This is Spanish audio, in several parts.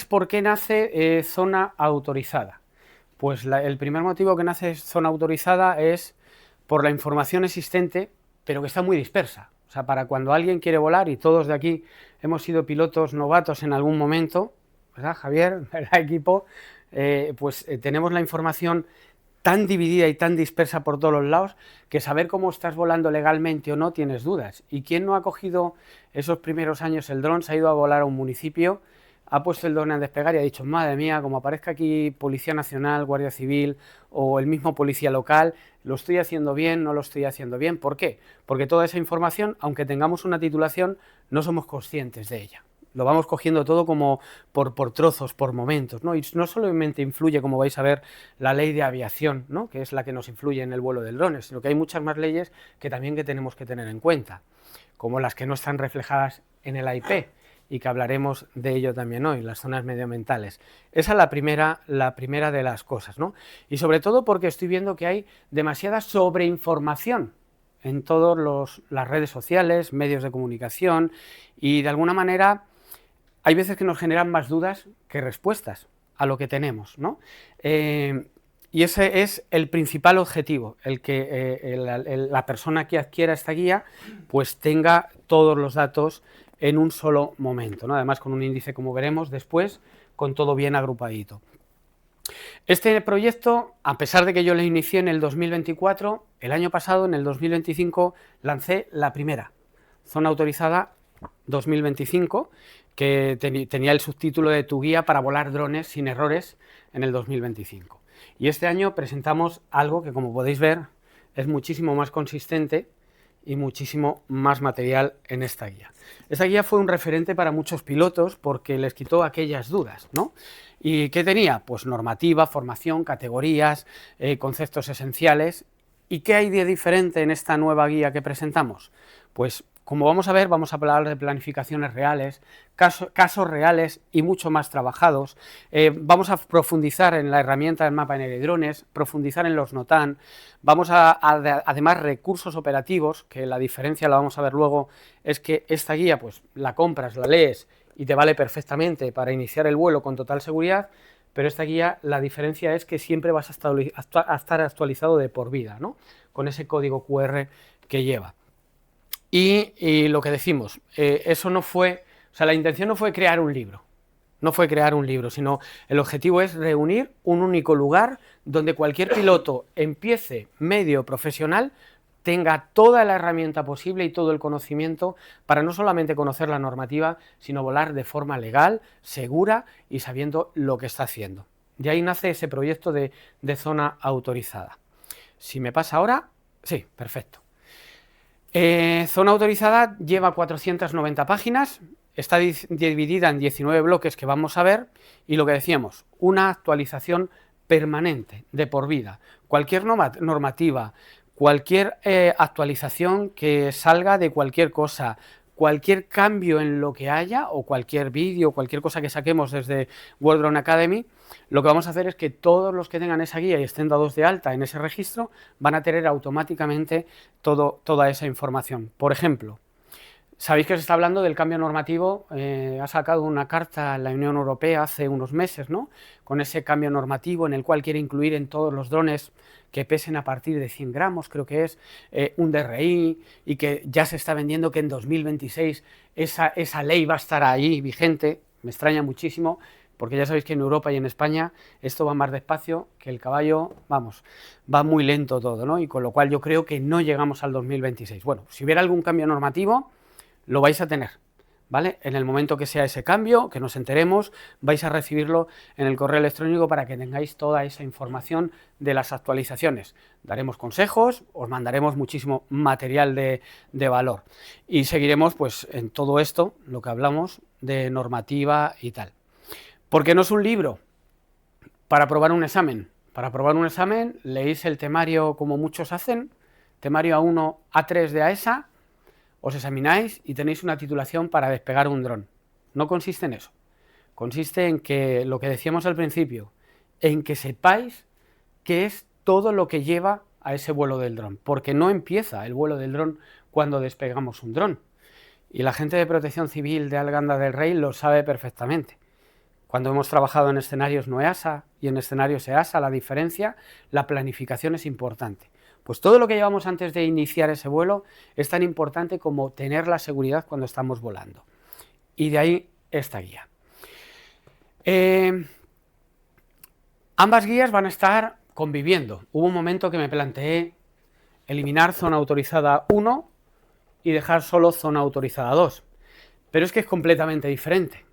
¿Por qué nace zona autorizada? Pues el primer motivo que nace zona autorizada es por la información existente, pero que está muy dispersa. O sea, para cuando alguien quiere volar, y todos de aquí hemos sido pilotos novatos en algún momento, ¿verdad, Javier? ¿Verdad, equipo? Tenemos la información tan dividida y tan dispersa por todos los lados que saber cómo estás volando legalmente o no tienes dudas. ¿Y quién no ha cogido esos primeros años el dron, se ha ido a volar a un municipio, ha puesto el dron a despegar y ha dicho, madre mía, como aparezca aquí Policía Nacional, Guardia Civil o el mismo policía local, lo estoy haciendo bien, no lo estoy haciendo bien? ¿Por qué? Porque toda esa información, aunque tengamos una titulación, no somos conscientes de ella. Lo vamos cogiendo todo como por trozos, por momentos, ¿no? Y no solamente influye, como vais a ver, la ley de aviación, ¿no?, que es la que nos influye en el vuelo del dron, sino que hay muchas más leyes que también tenemos que tener en cuenta, como las que no están reflejadas en el AIP, y que hablaremos de ello también hoy, las zonas medioambientales. Esa es la primera de las cosas, ¿no? Y sobre todo porque estoy viendo que hay demasiada sobreinformación en todas las redes sociales, medios de comunicación, y de alguna manera hay veces que nos generan más dudas que respuestas a lo que tenemos, ¿no? Y ese es el principal objetivo, el que la persona que adquiera esta guía pues tenga todos los datos en un solo momento, ¿no? Además con un índice, como veremos después, con todo bien agrupadito. Este proyecto, a pesar de que yo lo inicié en el 2024, el año pasado, en el 2025, lancé la primera zona autorizada 2025, que tenía el subtítulo de Tu guía para volar drones sin errores en el 2025. Y este año presentamos algo que, como podéis ver, es muchísimo más consistente y muchísimo más material en esta guía. Esta guía fue un referente para muchos pilotos porque les quitó aquellas dudas, ¿no? ¿Y qué tenía? Pues normativa, formación, categorías, conceptos esenciales. ¿Y qué hay de diferente en esta nueva guía que presentamos? Pues, como vamos a ver, vamos a hablar de planificaciones reales, casos reales y mucho más trabajados. Vamos a profundizar en la herramienta del mapa aéreo de drones, profundizar en los NOTAN. Vamos además, recursos operativos, que la diferencia la vamos a ver luego, es que esta guía pues la compras, la lees y te vale perfectamente para iniciar el vuelo con total seguridad, pero esta guía, la diferencia es que siempre vas a estar actualizado de por vida, ¿no?, con ese código QR que lleva. Y lo que decimos, eso no fue, o sea, la intención no fue crear un libro, sino el objetivo es reunir un único lugar donde cualquier piloto, empiece, medio, profesional, tenga toda la herramienta posible y todo el conocimiento para no solamente conocer la normativa, sino volar de forma legal, segura y sabiendo lo que está haciendo. De ahí nace ese proyecto de zona autorizada. Si me pasa ahora, sí, perfecto. Zona autorizada lleva 490 páginas, está dividida en 19 bloques que vamos a ver, y lo que decíamos, una actualización permanente, de por vida. Cualquier normativa, cualquier actualización que salga de cualquier cosa, cualquier cambio en lo que haya, o cualquier vídeo, cualquier cosa que saquemos desde World Drone Academy, lo que vamos a hacer es que todos los que tengan esa guía y estén dados de alta en ese registro van a tener automáticamente toda esa información. Por ejemplo, sabéis que se está hablando del cambio normativo, ha sacado una carta la Unión Europea hace unos meses, ¿no?, con ese cambio normativo en el cual quiere incluir en todos los drones que pesen a partir de 100 gramos, creo que es, un DRI, y que ya se está vendiendo que en 2026 esa ley va a estar ahí vigente. Me extraña muchísimo, porque ya sabéis que en Europa y en España esto va más despacio, que el caballo, vamos, va muy lento todo, ¿no?, y con lo cual yo creo que no llegamos al 2026. Bueno, si hubiera algún cambio normativo, lo vais a tener, ¿vale? En el momento que sea ese cambio, que nos enteremos, vais a recibirlo en el correo electrónico para que tengáis toda esa información de las actualizaciones. Daremos consejos, os mandaremos muchísimo material de valor, y seguiremos pues en todo esto, lo que hablamos de normativa y tal. ¿Por qué no es un libro? Para aprobar un examen. Para aprobar un examen leéis el temario como muchos hacen, temario A1, A3 de AESA, os examináis y tenéis una titulación para despegar un dron. No consiste en eso. Consiste en que, lo que decíamos al principio, en que sepáis qué es todo lo que lleva a ese vuelo del dron, porque no empieza el vuelo del dron cuando despegamos un dron. Y la gente de Protección Civil de Arganda del Rey lo sabe perfectamente. Cuando hemos trabajado en escenarios no EASA y en escenarios EASA, la diferencia, la planificación es importante. Pues todo lo que llevamos antes de iniciar ese vuelo es tan importante como tener la seguridad cuando estamos volando. Y de ahí esta guía. Ambas guías van a estar conviviendo. Hubo un momento que me planteé eliminar zona autorizada 1 y dejar solo zona autorizada 2, pero es que es completamente diferente.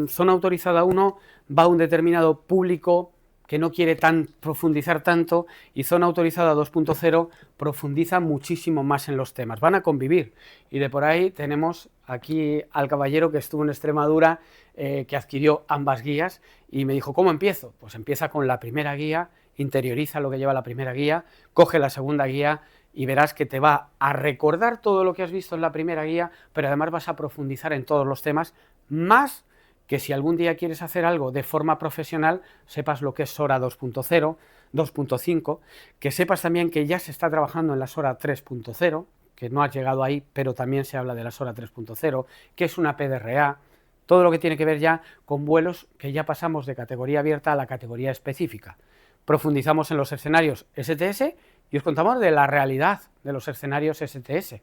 Zona autorizada 1 va a un determinado público que no quiere profundizar tanto, y zona autorizada 2.0 profundiza muchísimo más en los temas. Van a convivir, y de por ahí tenemos aquí al caballero que estuvo en Extremadura, que adquirió ambas guías, y me dijo, ¿cómo empiezo? Pues empieza con la primera guía, interioriza lo que lleva la primera guía, coge la segunda guía y verás que te va a recordar todo lo que has visto en la primera guía, pero además vas a profundizar en todos los temas, más que si algún día quieres hacer algo de forma profesional, sepas lo que es SORA 2.0, 2.5, que sepas también que ya se está trabajando en la SORA 3.0, que no has llegado ahí, pero también se habla de la SORA 3.0, que es una PDRA, todo lo que tiene que ver ya con vuelos que ya pasamos de categoría abierta a la categoría específica. Profundizamos en los escenarios STS y os contamos de la realidad de los escenarios STS.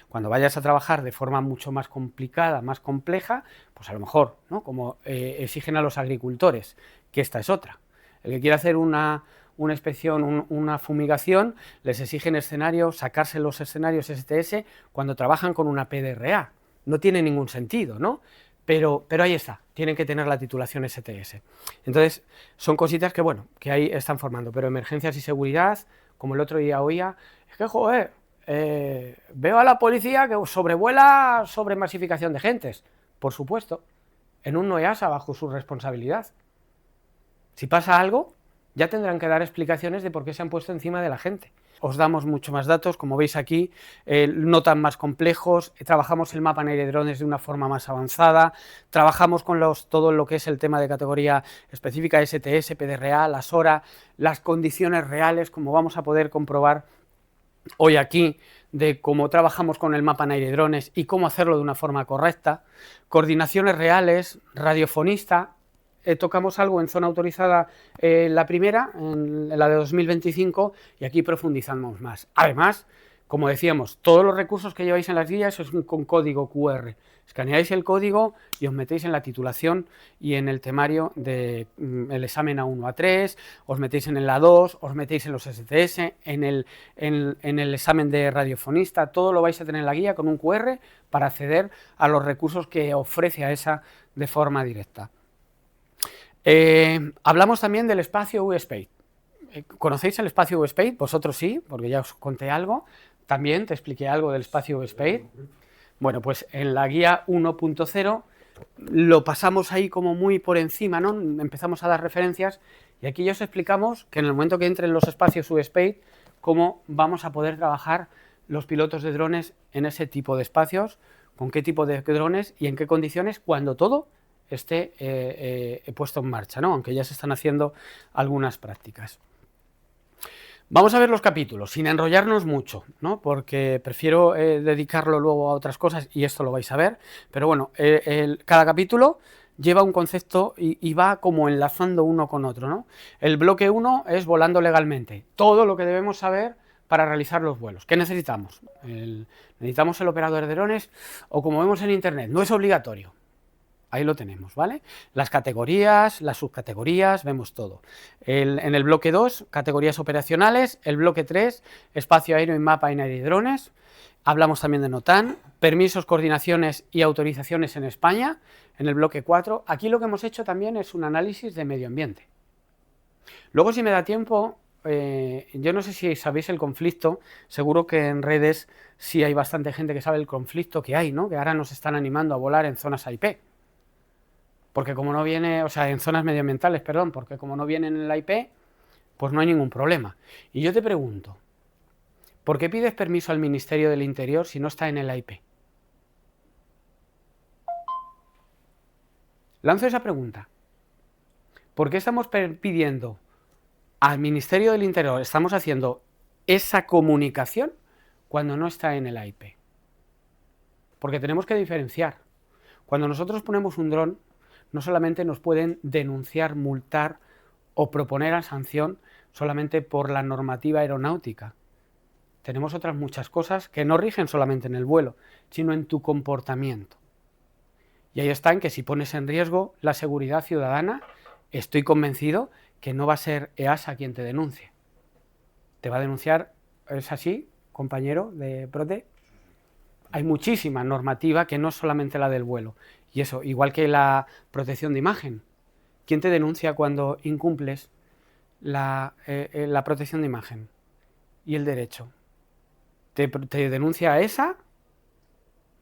Cuando vayas a trabajar de forma mucho más complicada, más compleja, pues a lo mejor, ¿no?, como exigen a los agricultores, que esta es otra. El que quiere hacer una inspección, una fumigación, les exigen escenarios, sacarse los escenarios STS cuando trabajan con una PDRA. No tiene ningún sentido, ¿no? Pero ahí está, tienen que tener la titulación STS. Entonces, son cositas que, bueno, que ahí están formando, pero emergencias y seguridad, como el otro día oía, es que, joder, veo a la policía que sobrevuela sobre masificación de gentes. Por supuesto, en un NOEASA bajo su responsabilidad. Si pasa algo, ya tendrán que dar explicaciones de por qué se han puesto encima de la gente. Os damos mucho más datos, como veis aquí, no tan más complejos, trabajamos el mapa en aire de drones de una forma más avanzada, trabajamos con todo lo que es el tema de categoría específica, STS, PDRA, la SORA, las condiciones reales, como vamos a poder comprobar hoy aquí, de cómo trabajamos con el mapa en aire de drones y cómo hacerlo de una forma correcta, coordinaciones reales, radiofonista. Tocamos algo en zona autorizada, la primera, en la de 2025, y aquí profundizamos más. Además, como decíamos, todos los recursos que lleváis en las guías es con código QR. Escaneáis el código y os metéis en la titulación y en el temario del examen A1, A3, os metéis en el A2, os metéis en los STS, en el examen de radiofonista, todo lo vais a tener en la guía con un QR para acceder a los recursos que ofrece AESA de forma directa. Hablamos también del espacio U-Space. ¿Conocéis el espacio U-Space? Vosotros sí, porque ya os conté algo. También te expliqué algo del espacio U-Space. Bueno, pues en la guía 1.0 lo pasamos ahí como muy por encima, ¿no? Empezamos a dar referencias y aquí ya os explicamos que en el momento que entren los espacios U-Space, cómo vamos a poder trabajar los pilotos de drones en ese tipo de espacios, con qué tipo de drones y en qué condiciones, cuando todo esté puesto en marcha, ¿no?, aunque ya se están haciendo algunas prácticas. Vamos a ver los capítulos, sin enrollarnos mucho, ¿no?, porque prefiero dedicarlo luego a otras cosas y esto lo vais a ver, pero bueno, cada capítulo lleva un concepto y va como enlazando uno con otro, ¿no? El bloque 1 es volando legalmente, todo lo que debemos saber para realizar los vuelos. ¿Qué necesitamos? ¿Necesitamos el operador de drones? O como vemos en internet, no es obligatorio. Ahí lo tenemos, ¿vale? Las categorías, las subcategorías, vemos todo. En el bloque 2, categorías operacionales. El bloque 3, espacio aéreo y mapa en aire y drones. Hablamos también de NOTAN, permisos, coordinaciones y autorizaciones en España. En el bloque 4, aquí lo que hemos hecho también es un análisis de medio ambiente. Luego, si me da tiempo, yo no sé si sabéis el conflicto, seguro que en redes sí hay bastante gente que sabe el conflicto que hay, ¿no?, que ahora nos están animando a volar en zonas IP. Porque como no viene, o sea, en zonas medioambientales, perdón, porque como no viene en el IP, pues no hay ningún problema. Y yo te pregunto, ¿por qué pides permiso al Ministerio del Interior si no está en el IP? Lanzo esa pregunta. ¿Por qué estamos pidiendo al Ministerio del Interior, estamos haciendo esa comunicación cuando no está en el IP? Porque tenemos que diferenciar. Cuando nosotros ponemos un dron, no solamente nos pueden denunciar, multar o proponer a sanción solamente por la normativa aeronáutica. Tenemos otras muchas cosas que no rigen solamente en el vuelo, sino en tu comportamiento. Y ahí está en que si pones en riesgo la seguridad ciudadana, estoy convencido que no va a ser EASA quien te denuncie. Te va a denunciar, ¿es así, compañero de Prote? Hay muchísima normativa que no es solamente la del vuelo. Y eso, igual que la protección de imagen. ¿Quién te denuncia cuando incumples la protección de imagen y el derecho? ¿Te denuncia esa?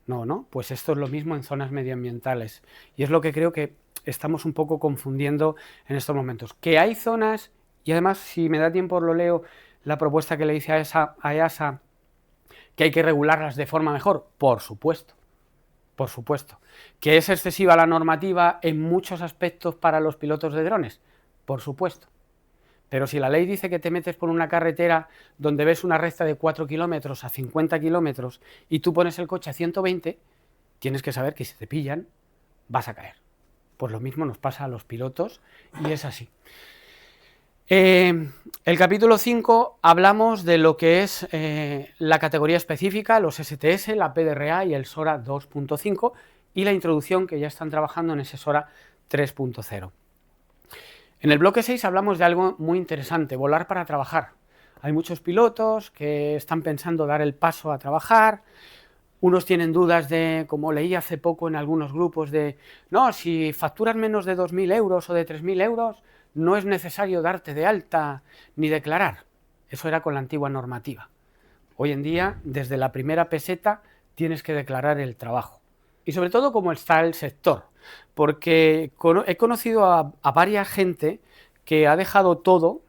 No. Pues esto es lo mismo en zonas medioambientales. Y es lo que creo que estamos un poco confundiendo en estos momentos. Que hay zonas, y además, si me da tiempo, lo leo, la propuesta que le hice a EASA, que hay que regularlas de forma mejor. Por supuesto. Por supuesto. ¿Que es excesiva la normativa en muchos aspectos para los pilotos de drones? Por supuesto. Pero si la ley dice que te metes por una carretera donde ves una recta de 4 kilómetros a 50 kilómetros y tú pones el coche a 120, tienes que saber que si te pillan, vas a caer. Pues lo mismo nos pasa a los pilotos y es así. El capítulo 5 hablamos de lo que es la categoría específica, los STS, la PDRA y el SORA 2.5 y la introducción que ya están trabajando en ese SORA 3.0. En el bloque 6 hablamos de algo muy interesante, volar para trabajar. Hay muchos pilotos que están pensando dar el paso a trabajar, unos tienen dudas de, como leí hace poco en algunos grupos, de no, si facturas menos de 2.000 euros o de 3.000 euros, no es necesario darte de alta ni declarar. Eso era con la antigua normativa. Hoy en día, desde la primera peseta, tienes que declarar el trabajo. Y sobre todo cómo está el sector, porque he conocido a varias gente que ha dejado todo,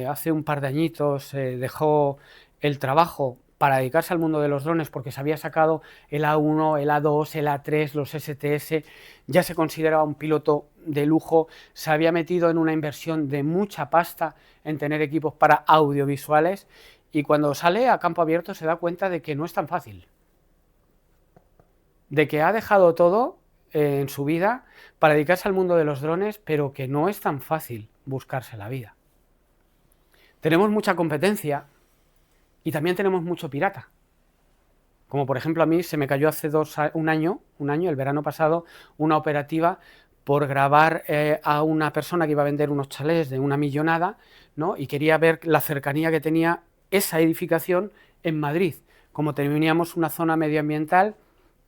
hace un par de añitos dejó el trabajo para dedicarse al mundo de los drones porque se había sacado el A1, el A2, el A3, los STS, ya se consideraba un piloto de lujo, se había metido en una inversión de mucha pasta en tener equipos para audiovisuales y cuando sale a campo abierto se da cuenta de que no es tan fácil, de que ha dejado todo en su vida para dedicarse al mundo de los drones, pero que no es tan fácil buscarse la vida. Tenemos mucha competencia y también tenemos mucho pirata. Como por ejemplo a mí se me cayó hace un año, el verano pasado, una operativa por grabar a una persona que iba a vender unos chalés de 1 millonada, ¿no? Y quería ver la cercanía que tenía esa edificación en Madrid. Como teníamos una zona medioambiental,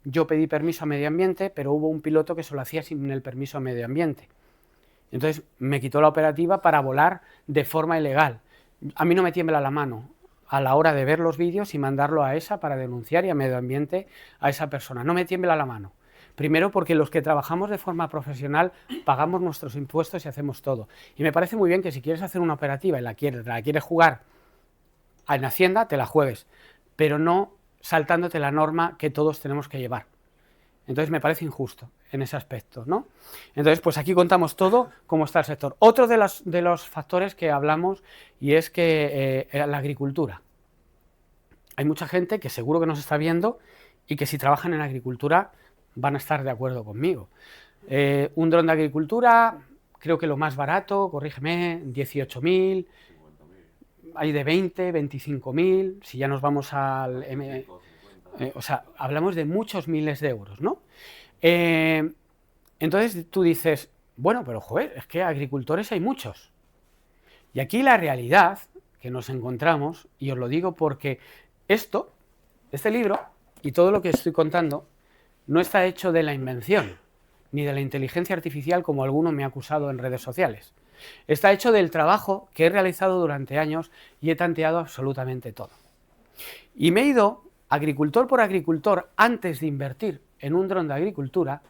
yo pedí permiso a medio ambiente, pero hubo un piloto que se lo hacía sin el permiso a medio ambiente. Entonces me quitó la operativa para volar de forma ilegal. A mí no me tiembla la mano a la hora de ver los vídeos y mandarlo a ESA para denunciar y a medio ambiente a esa persona. No me tiembla la mano. Primero porque los que trabajamos de forma profesional pagamos nuestros impuestos y hacemos todo. Y me parece muy bien que si quieres hacer una operativa y la quieres jugar en Hacienda, te la juegues, pero no saltándote la norma que todos tenemos que llevar. Entonces me parece injusto en ese aspecto, ¿no? Entonces, pues aquí contamos todo cómo está el sector. Otro de los factores que hablamos y es que la agricultura. Hay mucha gente que seguro que nos está viendo y que si trabajan en agricultura van a estar de acuerdo conmigo. Un dron de agricultura, creo que lo más barato, corrígeme, 18.000, hay de 20, 25.000, si ya nos vamos al... o sea, hablamos de muchos miles de euros, ¿no? Entonces tú dices, bueno, pero joder, es que agricultores hay muchos. Y aquí la realidad que nos encontramos, y os lo digo porque este libro y todo lo que estoy contando, no está hecho de la invención, ni de la inteligencia artificial como alguno me ha acusado en redes sociales. Está hecho del trabajo que he realizado durante años y he tanteado absolutamente todo. Y me he ido agricultor por agricultor antes de invertir en un dron de agricultura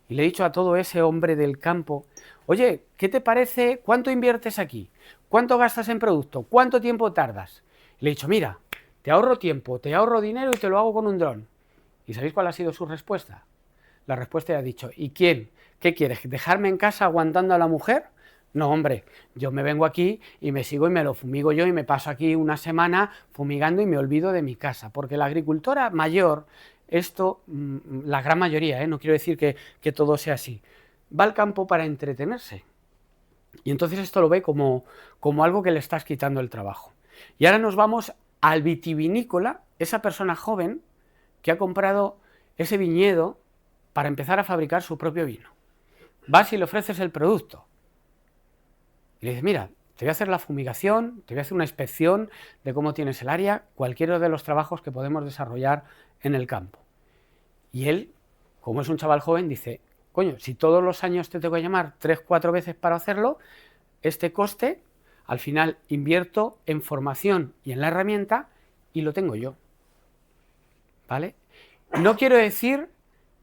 y le he dicho a todo ese hombre del campo, oye, ¿qué te parece? ¿Cuánto inviertes aquí? ¿Cuánto gastas en producto? ¿Cuánto tiempo tardas? Y le he dicho, mira, te ahorro tiempo, te ahorro dinero y te lo hago con un dron. ¿Y sabéis cuál ha sido su respuesta? La respuesta ha dicho, ¿y quién? ¿Qué quieres? ¿Dejarme en casa aguantando a la mujer? No, hombre, yo me vengo aquí y me sigo y me lo fumigo yo y me paso aquí una semana fumigando y me olvido de mi casa, porque la agricultora mayor, esto, la gran mayoría, no quiero decir que todo sea así, va al campo para entretenerse. Y entonces esto lo ve como algo que le estás quitando el trabajo. Y ahora nos vamos al vitivinícola, esa persona joven que ha comprado ese viñedo para empezar a fabricar su propio vino. Vas y le ofreces el producto. Y le dices, mira, te voy a hacer la fumigación, te voy a hacer una inspección de cómo tienes el área, cualquiera de los trabajos que podemos desarrollar en el campo. Y él, como es un chaval joven, dice, coño, si todos los años te tengo que llamar 3 o 4 veces para hacerlo, este coste, al final invierto en formación y en la herramienta y lo tengo yo. ¿Vale? No quiero decir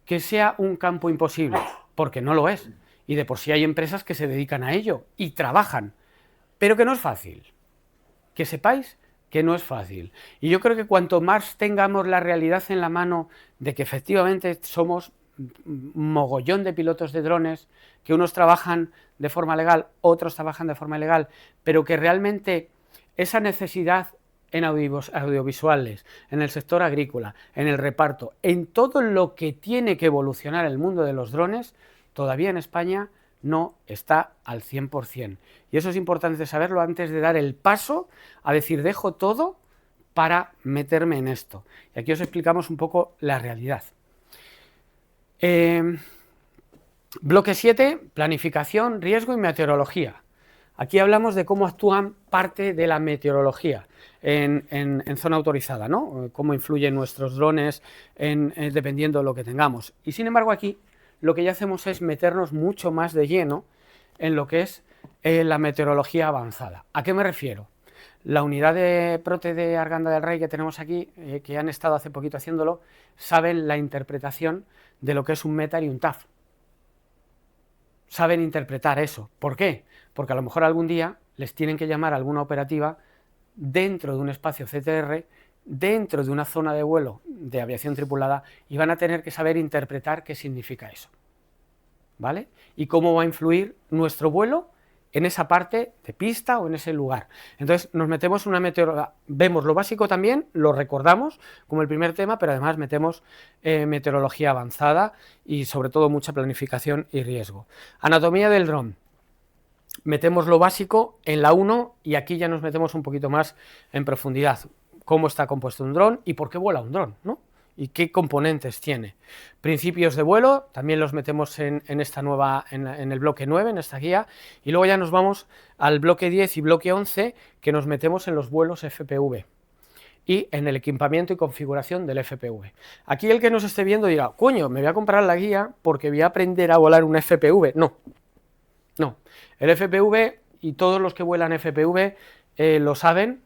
que sea un campo imposible, porque no lo es. Y de por sí hay empresas que se dedican a ello y trabajan, pero que no es fácil. Que sepáis que no es fácil. Y yo creo que cuanto más tengamos la realidad en la mano de que efectivamente somos un mogollón de pilotos de drones, que unos trabajan de forma legal, otros trabajan de forma ilegal, pero que realmente esa necesidad en audiovisuales, en el sector agrícola, en el reparto, en todo lo que tiene que evolucionar el mundo de los drones, todavía en España no está al 100%. Y eso es importante saberlo antes de dar el paso a decir, dejo todo para meterme en esto. Y aquí os explicamos un poco la realidad. Bloque 7, planificación, riesgo y meteorología. Aquí hablamos de cómo actúan parte de la meteorología en zona autorizada, ¿no? Cómo influyen nuestros drones dependiendo de lo que tengamos. Y sin embargo aquí lo que ya hacemos es meternos mucho más de lleno en lo que es la meteorología avanzada. ¿A qué me refiero? La unidad de Prote de Arganda del Rey que tenemos aquí, que han estado hace poquito haciéndolo, saben la interpretación de lo que es un METAR y un TAF. Saben interpretar eso. ¿Por qué? Porque a lo mejor algún día les tienen que llamar a alguna operativa dentro de un espacio CTR, dentro de una zona de vuelo de aviación tripulada, y van a tener que saber interpretar qué significa eso. ¿Vale? Y cómo va a influir nuestro vuelo en esa parte de pista o en ese lugar. Entonces nos metemos una meteorología, vemos lo básico también, lo recordamos como el primer tema, pero además metemos meteorología avanzada y sobre todo mucha planificación y riesgo. Anatomía del dron. Metemos lo básico en la 1 y aquí ya nos metemos un poquito más en profundidad. Cómo está compuesto un dron y por qué vuela un dron, ¿no? Y qué componentes tiene. Principios de vuelo, también los metemos en el bloque 9, en esta guía, y luego ya nos vamos al bloque 10 y bloque 11, que nos metemos en los vuelos FPV y en el equipamiento y configuración del FPV. Aquí el que nos esté viendo dirá, coño, me voy a comprar la guía porque voy a aprender a volar un FPV. No, no. El FPV, y todos los que vuelan FPV lo saben,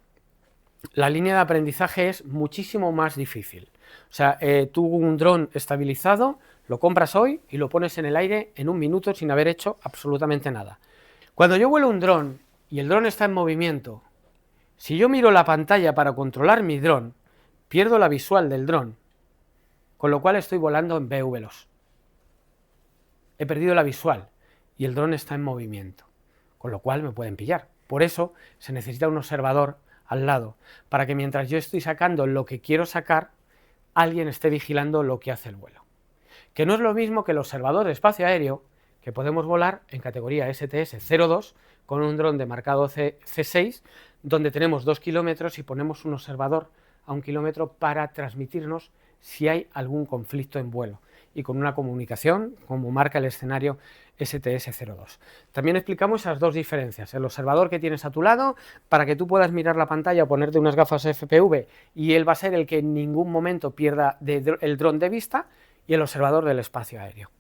la línea de aprendizaje es muchísimo más difícil. O sea, tú un dron estabilizado, lo compras hoy y lo pones en el aire en 1 minuto sin haber hecho absolutamente nada. Cuando yo vuelo un dron y el dron está en movimiento, si yo miro la pantalla para controlar mi dron, pierdo la visual del dron, con lo cual estoy volando en VLOS. He perdido la visual y el dron está en movimiento, con lo cual me pueden pillar. Por eso se necesita un observador al lado, para que mientras yo estoy sacando lo que quiero sacar, alguien esté vigilando lo que hace el vuelo. Que no es lo mismo que el observador de espacio aéreo, que podemos volar en categoría STS-02 con un dron de marcado C6, donde tenemos 2 kilómetros y ponemos un observador a 1 kilómetro para transmitirnos si hay algún conflicto en vuelo, y con una comunicación, como marca el escenario STS-02. También explicamos esas dos diferencias, el observador que tienes a tu lado, para que tú puedas mirar la pantalla o ponerte unas gafas FPV, y él va a ser el que en ningún momento pierda el dron de vista, y el observador del espacio aéreo.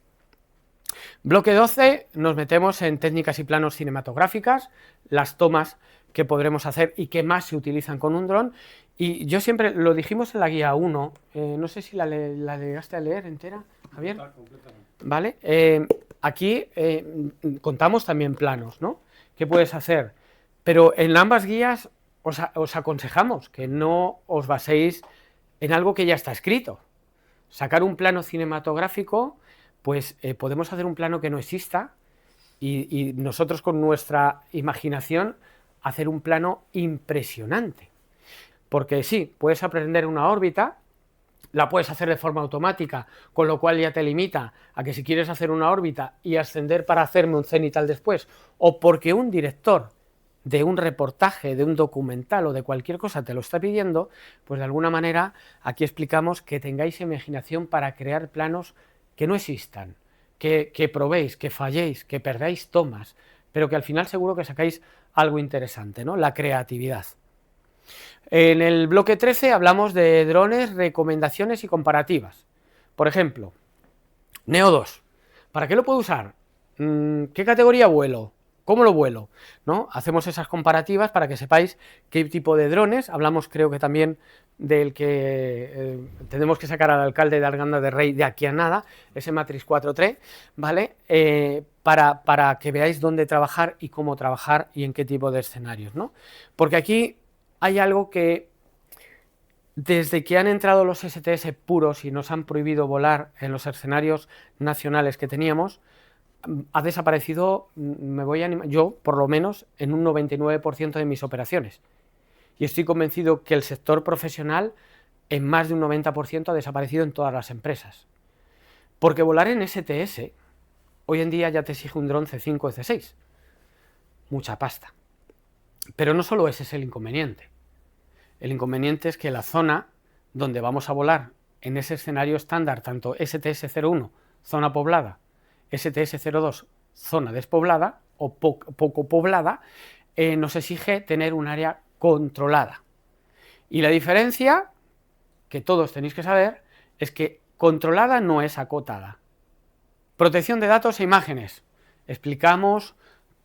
Bloque 12, nos metemos en técnicas y planos cinematográficas, las tomas que podremos hacer y que más se utilizan con un dron. Y yo siempre, lo dijimos en la guía 1, no sé si la llegaste a leer entera, Javier. ¿Vale? Aquí contamos también planos, ¿no? ¿Qué puedes hacer? Pero en ambas guías os aconsejamos que no os baséis en algo que ya está escrito. Sacar un plano cinematográfico, pues podemos hacer un plano que no exista y nosotros con nuestra imaginación hacer un plano impresionante. Porque sí, puedes aprender una órbita, la puedes hacer de forma automática, con lo cual ya te limita a que si quieres hacer una órbita y ascender para hacerme un cenital después, o porque un director de un reportaje, de un documental o de cualquier cosa te lo está pidiendo, pues de alguna manera aquí explicamos que tengáis imaginación para crear planos que no existan, que probéis, que falléis, que perdáis tomas, pero que al final seguro que sacáis algo interesante, ¿no? La creatividad. En el bloque 13 hablamos de drones, recomendaciones y comparativas. Por ejemplo, Neo 2. ¿Para qué lo puedo usar? ¿Qué categoría vuelo? ¿Cómo lo vuelo? ¿No? Hacemos esas comparativas para que sepáis qué tipo de drones. Hablamos, creo que también del que tenemos que sacar al alcalde de Arganda de Rey de aquí a nada, ese Matrix 4.3, ¿vale? Para que veáis dónde trabajar y cómo trabajar y en qué tipo de escenarios, ¿no? Porque aquí hay algo que desde que han entrado los STS puros y nos han prohibido volar en los escenarios nacionales que teníamos, ha desaparecido, me voy a animar, yo por lo menos en un 99% de mis operaciones. Y estoy convencido que el sector profesional en más de un 90% ha desaparecido en todas las empresas. Porque volar en STS, hoy en día ya te exige un dron C5 o C6. Mucha pasta. Pero no solo ese es el inconveniente. El inconveniente es que la zona donde vamos a volar en ese escenario estándar, tanto STS-01, zona poblada, STS-02, zona despoblada o poco poblada, nos exige tener un área controlada. Y la diferencia, que todos tenéis que saber, es que controlada no es acotada. Protección de datos e imágenes. Explicamos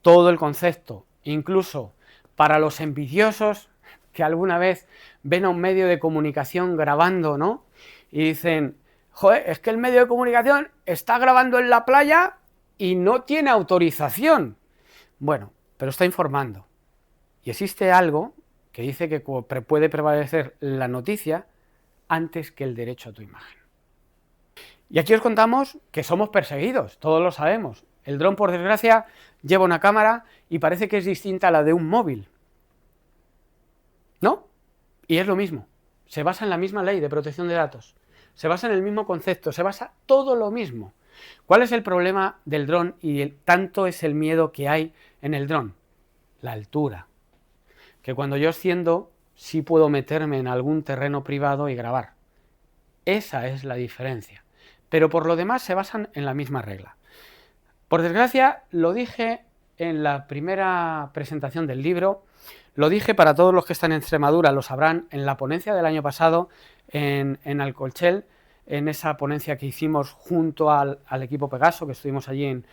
todo el concepto, incluso para los envidiosos que alguna vez ven a un medio de comunicación grabando, ¿no? Y dicen, joder, es que el medio de comunicación está grabando en la playa y no tiene autorización. Bueno, pero está informando. Y existe algo que dice que puede prevalecer la noticia antes que el derecho a tu imagen. Y aquí os contamos que somos perseguidos, todos lo sabemos. El dron, por desgracia, lleva una cámara y parece que es distinta a la de un móvil. ¿No? Y es lo mismo. Se basa en la misma ley de protección de datos. Se basa en el mismo concepto, se basa todo lo mismo. ¿Cuál es el problema del dron y tanto es el miedo que hay en el dron? La altura. Que cuando yo asciendo, sí puedo meterme en algún terreno privado y grabar. Esa es la diferencia. Pero por lo demás se basan en la misma regla. Por desgracia, lo dije en la primera presentación del libro, lo dije para todos los que están en Extremadura, lo sabrán, en la ponencia del año pasado en Alcolchel, en esa ponencia que hicimos junto al equipo Pegaso, que estuvimos allí en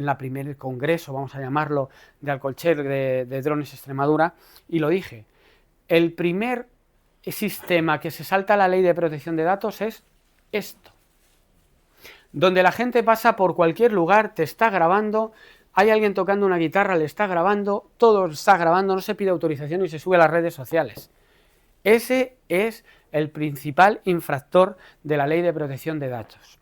la primer congreso, vamos a llamarlo, de Alcolchel de drones Extremadura, y lo dije, el primer sistema que se salta la ley de protección de datos es esto, donde la gente pasa por cualquier lugar, te está grabando, hay alguien tocando una guitarra, le está grabando, todo está grabando, no se pide autorización y se sube a las redes sociales. Ese es el principal infractor de la ley de protección de datos.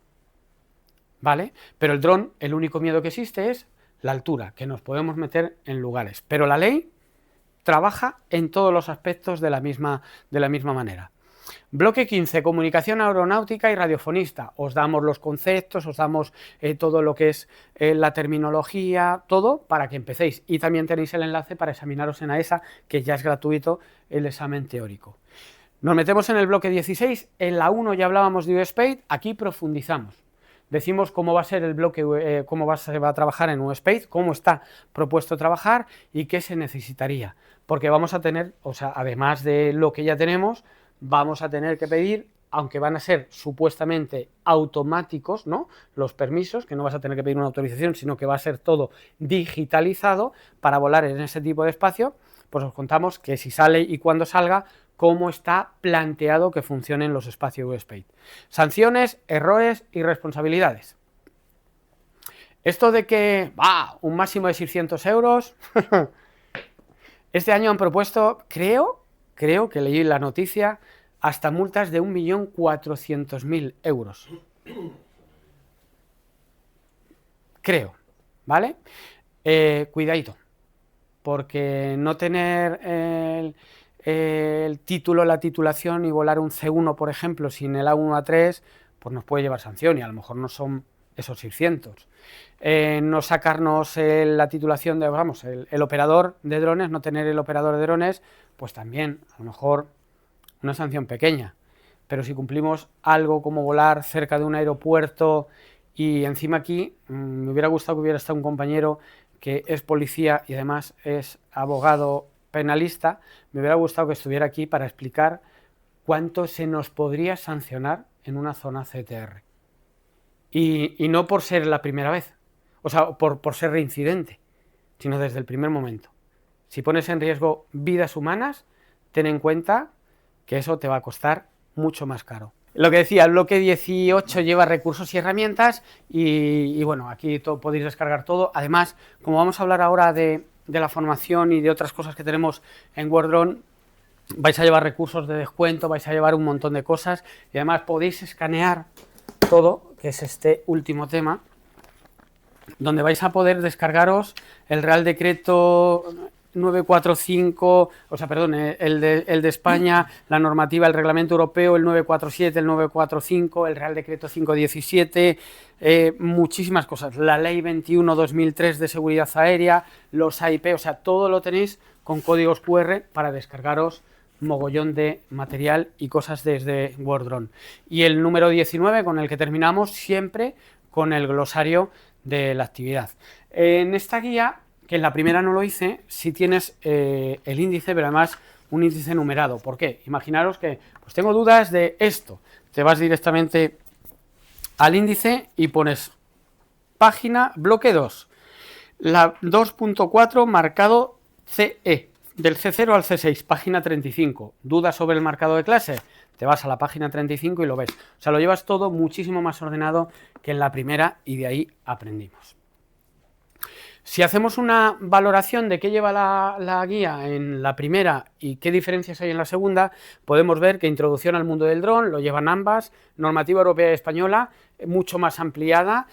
¿Vale? Pero el dron, el único miedo que existe es la altura, que nos podemos meter en lugares. Pero la ley trabaja en todos los aspectos de la misma manera. Bloque 15, comunicación aeronáutica y radiofonista. Os damos los conceptos, os damos todo lo que es la terminología, todo para que empecéis. Y también tenéis el enlace para examinaros en AESA, que ya es gratuito el examen teórico. Nos metemos en el bloque 16, en la 1 ya hablábamos de USpace, aquí profundizamos. Decimos cómo va a ser el bloque, se va a trabajar en USpace, cómo está propuesto trabajar y qué se necesitaría. Porque vamos a tener, o sea, además de lo que ya tenemos, vamos a tener que pedir, aunque van a ser supuestamente automáticos, ¿no?, los permisos, que no vas a tener que pedir una autorización, sino que va a ser todo digitalizado para volar en ese tipo de espacio, pues os contamos que si sale y cuándo salga, cómo está planteado que funcionen los espacios USpace. Sanciones, errores y responsabilidades. Esto de que un máximo de 600 euros, este año han propuesto, creo que leí la noticia, hasta multas de 1.400.000 euros. Creo, ¿vale? Cuidadito, porque no tener el título, la titulación y volar un C1, por ejemplo, sin el A1-A3, pues nos puede llevar sanción y a lo mejor no son esos 600. No sacarnos la titulación de, vamos, el operador de drones, no tener el operador de drones, pues también, a lo mejor, una sanción pequeña. Pero si cumplimos algo como volar cerca de un aeropuerto y encima aquí, me hubiera gustado que hubiera estado un compañero que es policía y además es abogado penalista, me hubiera gustado que estuviera aquí para explicar cuánto se nos podría sancionar en una zona CTR. Y no por ser la primera vez, o sea, por ser reincidente, sino desde el primer momento. Si pones en riesgo vidas humanas, ten en cuenta que eso te va a costar mucho más caro. Lo que decía, el bloque 18 lleva recursos y herramientas y bueno, aquí podéis descargar todo. Además, como vamos a hablar ahora de la formación y de otras cosas que tenemos en WordDrone, vais a llevar recursos de descuento, vais a llevar un montón de cosas y además podéis escanear todo, que es este último tema, donde vais a poder descargaros el Real Decreto 945, o sea, perdón, el de España, la normativa, el Reglamento Europeo, el 947, el 945, el Real Decreto 517, muchísimas cosas, la Ley 21/2003 de Seguridad Aérea, los AIP, o sea, todo lo tenéis con códigos QR para descargaros mogollón de material y cosas desde WordDrone. Y el número 19, con el que terminamos, siempre con el glosario de la actividad. En esta guía, que en la primera no lo hice, sí tienes el índice, pero además un índice numerado. ¿Por qué? Imaginaros que pues tengo dudas de esto. Te vas directamente al índice y pones página, bloque 2, la 2.4 marcado CE, del C0 al C6, página 35. ¿Dudas sobre el marcado de clase? Te vas a la página 35 y lo ves. O sea, lo llevas todo muchísimo más ordenado que en la primera y de ahí aprendimos. Si hacemos una valoración de qué lleva la guía en la primera y qué diferencias hay en la segunda, podemos ver que introducción al mundo del dron lo llevan ambas, normativa europea y española, mucho más ampliada,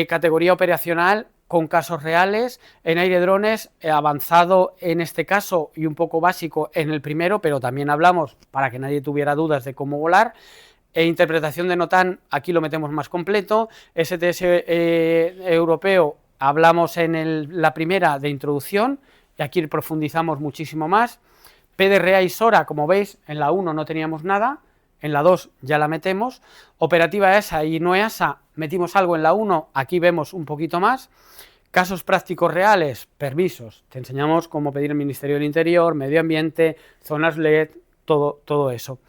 categoría operacional, con casos reales, en aire drones, avanzado en este caso y un poco básico en el primero, pero también hablamos, para que nadie tuviera dudas de cómo volar, interpretación de NOTAM, aquí lo metemos más completo, STS europeo, hablamos en la primera de introducción, y aquí profundizamos muchísimo más, PDRA y SORA, como veis, en la 1 no teníamos nada, en la 2 ya la metemos, operativa EASA y no EASA, metimos algo en la 1, aquí vemos un poquito más, casos prácticos reales, permisos, te enseñamos cómo pedir el Ministerio del Interior, Medio Ambiente, zonas LED, todo eso.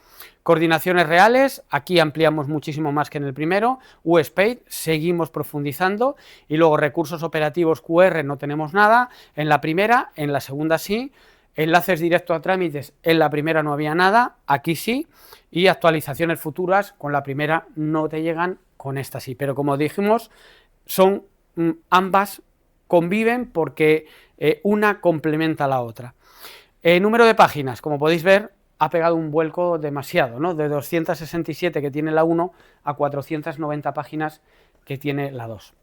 Coordinaciones reales, aquí ampliamos muchísimo más que en el primero, USPAID, seguimos profundizando, y luego recursos operativos QR no tenemos nada, en la primera, en la segunda sí, enlaces directos a trámites, en la primera no había nada, aquí sí, y actualizaciones futuras, con la primera no te llegan, con esta sí, pero como dijimos, son ambas conviven porque una complementa a la otra. Número de páginas, como podéis ver, ha pegado un vuelco demasiado, ¿no? De 267 que tiene la 1 a 490 páginas que tiene la 2.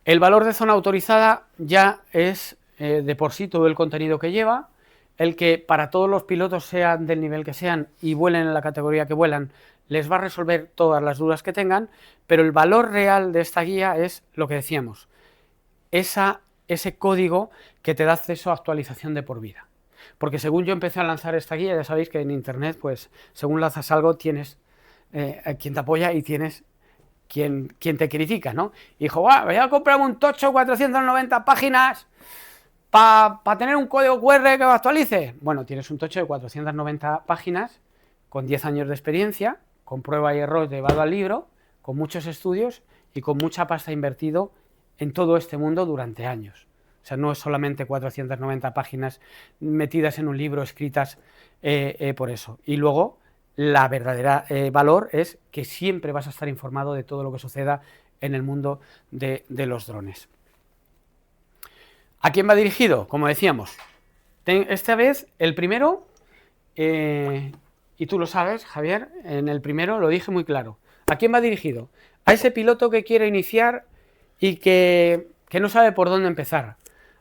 El valor de zona autorizada ya es de por sí todo el contenido que lleva, el que para todos los pilotos, sean del nivel que sean y vuelen en la categoría que vuelan, les va a resolver todas las dudas que tengan, pero el valor real de esta guía es lo que decíamos, ese código que te da acceso a actualización de por vida. Porque según yo empecé a lanzar esta guía, ya sabéis que en internet, pues según lanzas algo, tienes quien te apoya y tienes quien te critica, ¿no? Y dijo, voy a comprarme un tocho 490 páginas para tener un código QR que lo actualice. Bueno, tienes un tocho de 490 páginas con 10 años de experiencia, con prueba y error llevado al libro, con muchos estudios y con mucha pasta invertido en todo este mundo durante años. O sea, no es solamente 490 páginas metidas en un libro, escritas por eso. Y luego, la verdadera valor es que siempre vas a estar informado de todo lo que suceda en el mundo de los drones. ¿A quién va dirigido? Como decíamos, esta vez el primero, y tú lo sabes, Javier, en el primero lo dije muy claro. ¿A quién va dirigido? A ese piloto que quiere iniciar y que no sabe por dónde empezar.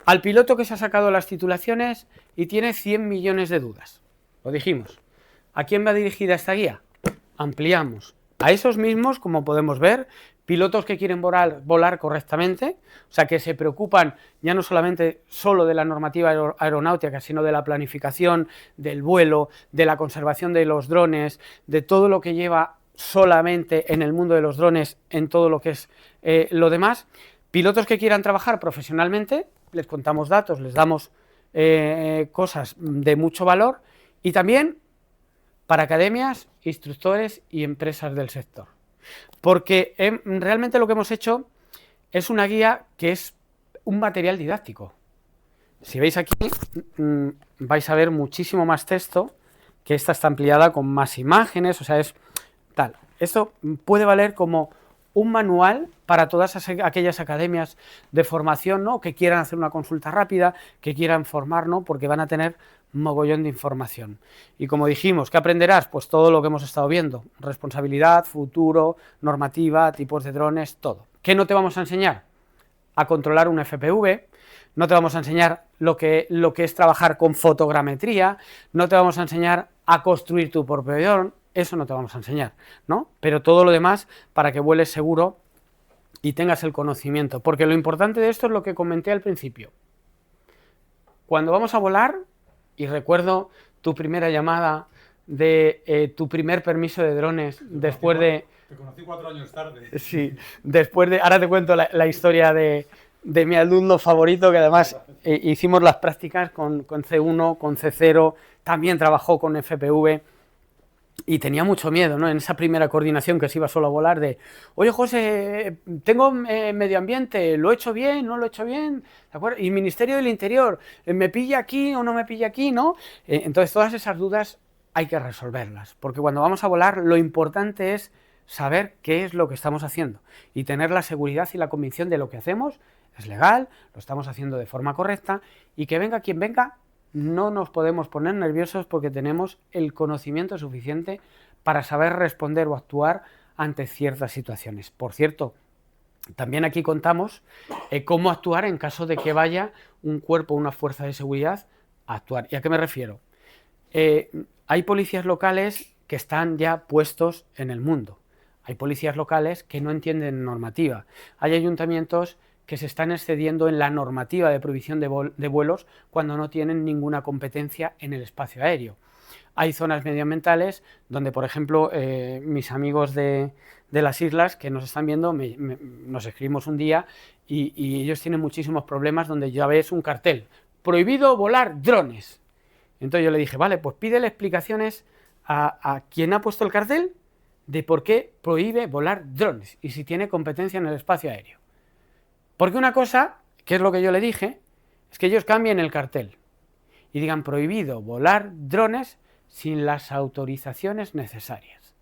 al piloto que se ha sacado las titulaciones y tiene 100 millones de dudas. Lo dijimos. ¿A quién va dirigida esta guía? Ampliamos. A esos mismos, como podemos ver, pilotos que quieren volar correctamente, o sea, que se preocupan ya no solamente solo de la normativa aeronáutica, sino de la planificación, del vuelo, de la conservación de los drones, de todo lo que lleva solamente en el mundo de los drones, en todo lo que es lo demás. Pilotos que quieran trabajar profesionalmente, les contamos datos, les damos cosas de mucho valor, y también para academias, instructores y empresas del sector. Porque realmente lo que hemos hecho es una guía que es un material didáctico. Si veis aquí, vais a ver muchísimo más texto, que esta está ampliada con más imágenes, o sea, es tal. Esto puede valer como un manual para todas aquellas academias de formación, ¿no?, que quieran hacer una consulta rápida, que quieran formar, ¿no?, porque van a tener mogollón de información. Y como dijimos, ¿qué aprenderás? Pues todo lo que hemos estado viendo: responsabilidad, futuro, normativa, tipos de drones, todo. ¿Qué no te vamos a enseñar? A controlar un FPV, no te vamos a enseñar lo que es trabajar con fotogrametría, no te vamos a enseñar a construir tu propio dron, eso no te vamos a enseñar, ¿no? Pero todo lo demás para que vueles seguro y tengas el conocimiento, porque lo importante de esto es lo que comenté al principio. Cuando vamos a volar, y recuerdo tu primera llamada de tu primer permiso de drones después de... Te conocí 4 años tarde. Sí, después de... Ahora te cuento la historia de mi alumno favorito, que además hicimos las prácticas con C1, con C0, también trabajó con FPV, y tenía mucho miedo, ¿no?, en esa primera coordinación que se iba solo a volar de: oye, José, tengo medio ambiente, ¿lo he hecho bien? ¿No lo he hecho bien? ¿De acuerdo? Y Ministerio del Interior, ¿me pilla aquí o no me pilla aquí? ¿No? Entonces todas esas dudas hay que resolverlas, porque cuando vamos a volar lo importante es saber qué es lo que estamos haciendo y tener la seguridad y la convicción de lo que hacemos es legal, lo estamos haciendo de forma correcta, y que venga quien venga, no nos podemos poner nerviosos porque tenemos el conocimiento suficiente para saber responder o actuar ante ciertas situaciones. Por cierto, también aquí contamos cómo actuar en caso de que vaya un cuerpo, una fuerza de seguridad a actuar. ¿Y a qué me refiero? Hay policías locales que están ya puestos en el mundo. Hay policías locales que no entienden normativa. Hay ayuntamientos que se están excediendo en la normativa de prohibición de vuelos cuando no tienen ninguna competencia en el espacio aéreo. Hay zonas medioambientales donde, por ejemplo, mis amigos de las islas que nos están viendo, nos escribimos un día y ellos tienen muchísimos problemas donde ya ves un cartel: prohibido volar drones. Entonces yo le dije: vale, pues pídele explicaciones a quien ha puesto el cartel de por qué prohíbe volar drones y si tiene competencia en el espacio aéreo. Porque una cosa, que es lo que yo le dije, es que ellos cambien el cartel y digan: prohibido volar drones sin las autorizaciones necesarias.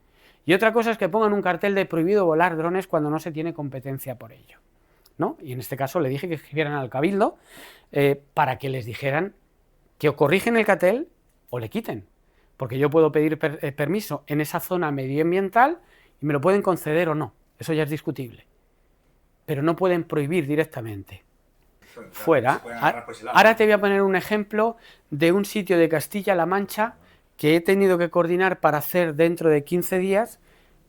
Y otra cosa es que pongan un cartel de prohibido volar drones cuando no se tiene competencia por ello, ¿no? Y en este caso le dije que escribieran al Cabildo para que les dijeran que o corrigen el cartel o le quiten. Porque yo puedo pedir permiso en esa zona medioambiental y me lo pueden conceder o no, eso ya es discutible. Pero no pueden prohibir directamente. Fuera. Ahora te voy a poner un ejemplo de un sitio de Castilla-La Mancha que he tenido que coordinar para hacer dentro de 15 días,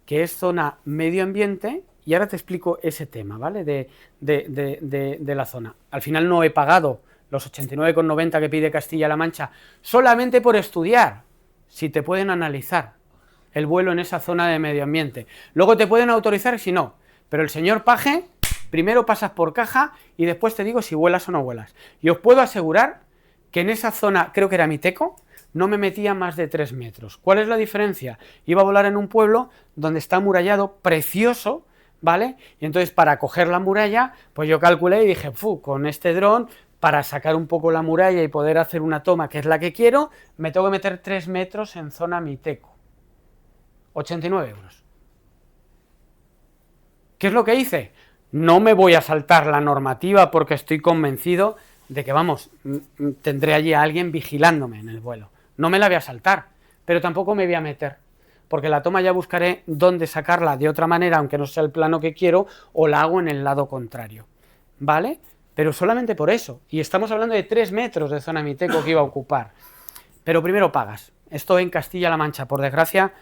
que es zona medio ambiente, y ahora te explico ese tema, ¿vale?, de la zona. Al final no he pagado los 89,90 que pide Castilla-La Mancha solamente por estudiar si te pueden analizar el vuelo en esa zona de medio ambiente. Luego te pueden autorizar si no, pero el señor Paje, primero pasas por caja y después te digo si vuelas o no vuelas. Y os puedo asegurar que en esa zona, creo que era Miteco, no me metía más de 3 metros. ¿Cuál es la diferencia? Iba a volar en un pueblo donde está amurallado, precioso, ¿vale? Y entonces para coger la muralla, pues yo calculé y dije: con este dron, para sacar un poco la muralla y poder hacer una toma que es la que quiero, me tengo que meter 3 metros en zona Miteco. 89 euros. ¿Qué es lo que hice? No me voy a saltar la normativa porque estoy convencido de que, vamos, tendré allí a alguien vigilándome en el vuelo. No me la voy a saltar, pero tampoco me voy a meter, porque la toma ya buscaré dónde sacarla de otra manera, aunque no sea el plano que quiero, o la hago en el lado contrario, ¿vale? pero solamente por eso. Y estamos hablando de 3 metros de zona Miteco que iba a ocupar. Pero primero pagas. Esto en Castilla-La Mancha, por desgracia,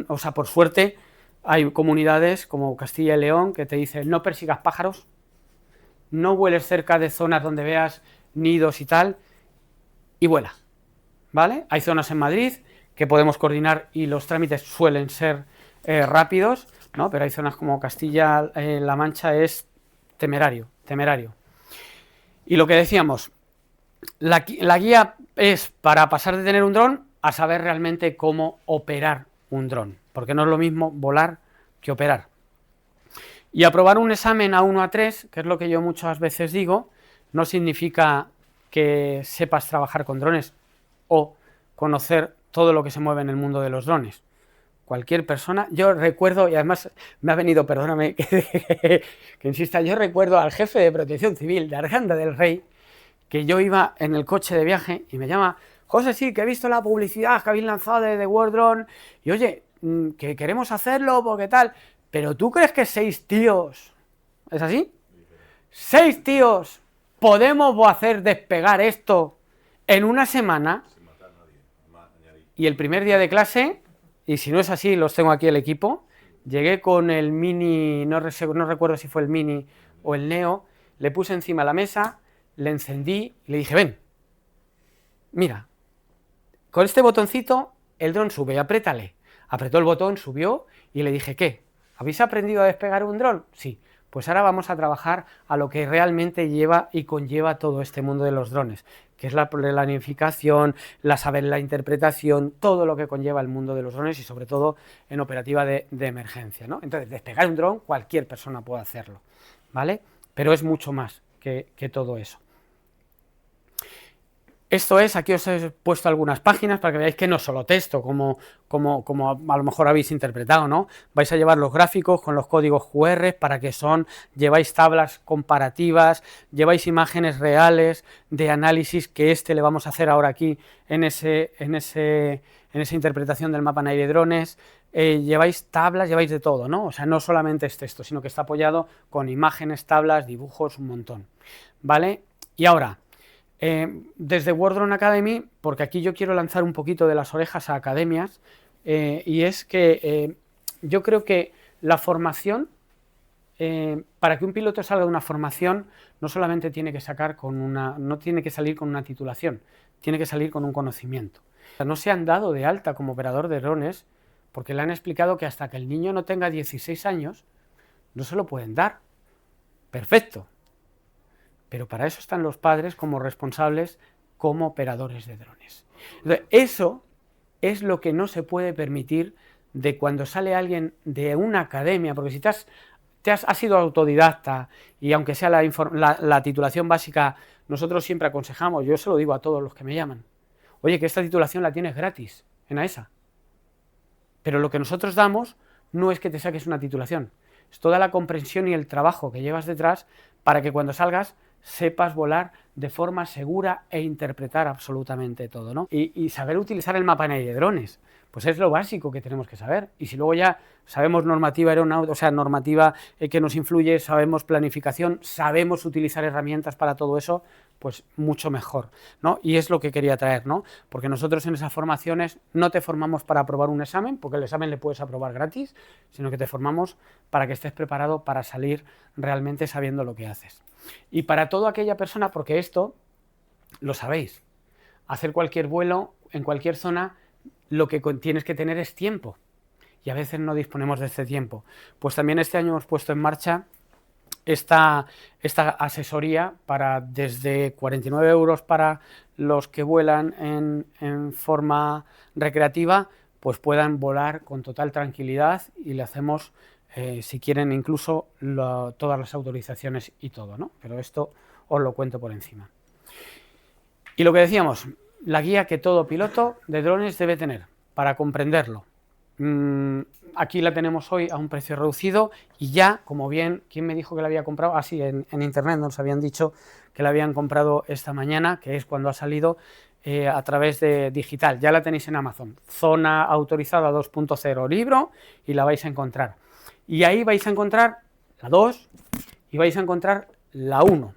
o sea, por suerte, hay comunidades como Castilla y León que te dicen no persigas pájaros, no vueles cerca de zonas donde veas nidos y tal, y vuela, ¿vale? Hay zonas en Madrid que podemos coordinar y los trámites suelen ser rápidos, ¿no? Pero hay zonas como Castilla-La Mancha es temerario. Y lo que decíamos, la guía es para pasar de tener un dron a saber realmente cómo operar un dron, porque no es lo mismo volar que operar. Y aprobar un examen A1 A3, que es lo que yo muchas veces digo, no significa que sepas trabajar con drones o conocer todo lo que se mueve en el mundo de los drones. Cualquier persona, yo recuerdo, y además me ha venido, perdóname que insista, yo recuerdo al jefe de Protección Civil de Arganda del Rey, que yo iba en el coche de viaje y me llama, José, sí, que he visto la publicidad que habéis lanzado de World Drone, y oye, que queremos hacerlo porque tal, pero ¿tú crees que 6 tíos, es así? 6 tíos, podemos hacer despegar esto en una semana? Y el primer día de clase, y si no es así, los tengo aquí el equipo, llegué con el Mini, no recuerdo si fue el Mini o el Neo, le puse encima la mesa, le encendí y le dije, ven, mira, con este botoncito el dron sube, apriétale. Apretó el botón, subió y le dije, ¿qué? ¿Habéis aprendido a despegar un dron? Sí. Pues ahora vamos a trabajar a lo que realmente lleva y conlleva todo este mundo de los drones, que es la planificación, la interpretación, todo lo que conlleva el mundo de los drones y sobre todo en operativa de emergencia, ¿no? Entonces, despegar un dron, cualquier persona puede hacerlo, ¿vale? Pero es mucho más que todo eso. Esto es, aquí os he puesto algunas páginas para que veáis que no es solo texto, como a lo mejor habéis interpretado, ¿no? Vais a llevar los gráficos con los códigos QR para que lleváis tablas comparativas, lleváis imágenes reales de análisis, que le vamos a hacer ahora aquí en esa interpretación del mapa NAI de drones, lleváis tablas, lleváis de todo, ¿no? O sea, no solamente es texto, sino que está apoyado con imágenes, tablas, dibujos, un montón, ¿vale? Y ahora, desde World Drone Academy, porque aquí yo quiero lanzar un poquito de las orejas a academias, y es que yo creo que la formación, para que un piloto salga de una formación, no solamente tiene que salir con una titulación, tiene que salir con un conocimiento. No se han dado de alta como operador de drones porque le han explicado que hasta que el niño no tenga 16 años no se lo pueden dar. Perfecto. Pero para eso están los padres como responsables, como operadores de drones. Entonces, eso es lo que no se puede permitir de cuando sale alguien de una academia, porque si has sido autodidacta y aunque sea la titulación básica, nosotros siempre aconsejamos, yo se lo digo a todos los que me llaman, oye, que esta titulación la tienes gratis en AESA, pero lo que nosotros damos no es que te saques una titulación, es toda la comprensión y el trabajo que llevas detrás para que cuando salgas sepas volar de forma segura e interpretar absolutamente todo, ¿no? Y saber utilizar el mapa NAI de drones, pues es lo básico que tenemos que saber. Y si luego ya sabemos normativa aeronáutica, o sea, normativa que nos influye, sabemos planificación, sabemos utilizar herramientas para todo eso, pues mucho mejor, ¿no? Y es lo que quería traer, ¿no? Porque nosotros en esas formaciones no te formamos para aprobar un examen, porque el examen le puedes aprobar gratis, sino que te formamos para que estés preparado para salir realmente sabiendo lo que haces. Y para toda aquella persona, porque esto, lo sabéis, hacer cualquier vuelo en cualquier zona, lo que tienes que tener es tiempo. Y a veces no disponemos de este tiempo. Pues también este año hemos puesto en marcha esta asesoría para desde 49 euros para los que vuelan en forma recreativa, pues puedan volar con total tranquilidad y le hacemos, si quieren, incluso todas las autorizaciones y todo, ¿no? Pero esto os lo cuento por encima. Y lo que decíamos, la guía que todo piloto de drones debe tener para comprenderlo. Aquí la tenemos hoy a un precio reducido y ya, como bien, ¿quién me dijo que la había comprado? Ah, sí, en internet nos habían dicho que la habían comprado esta mañana, que es cuando ha salido a través de digital. Ya la tenéis en Amazon, Zona Autorizada 2.0 libro, y la vais a encontrar. Y ahí vais a encontrar la 2 y vais a encontrar la 1.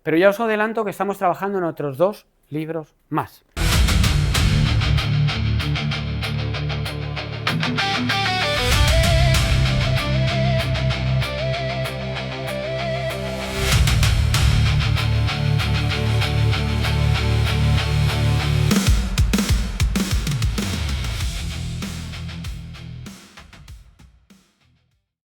Pero ya os adelanto que estamos trabajando en otros 2 libros más.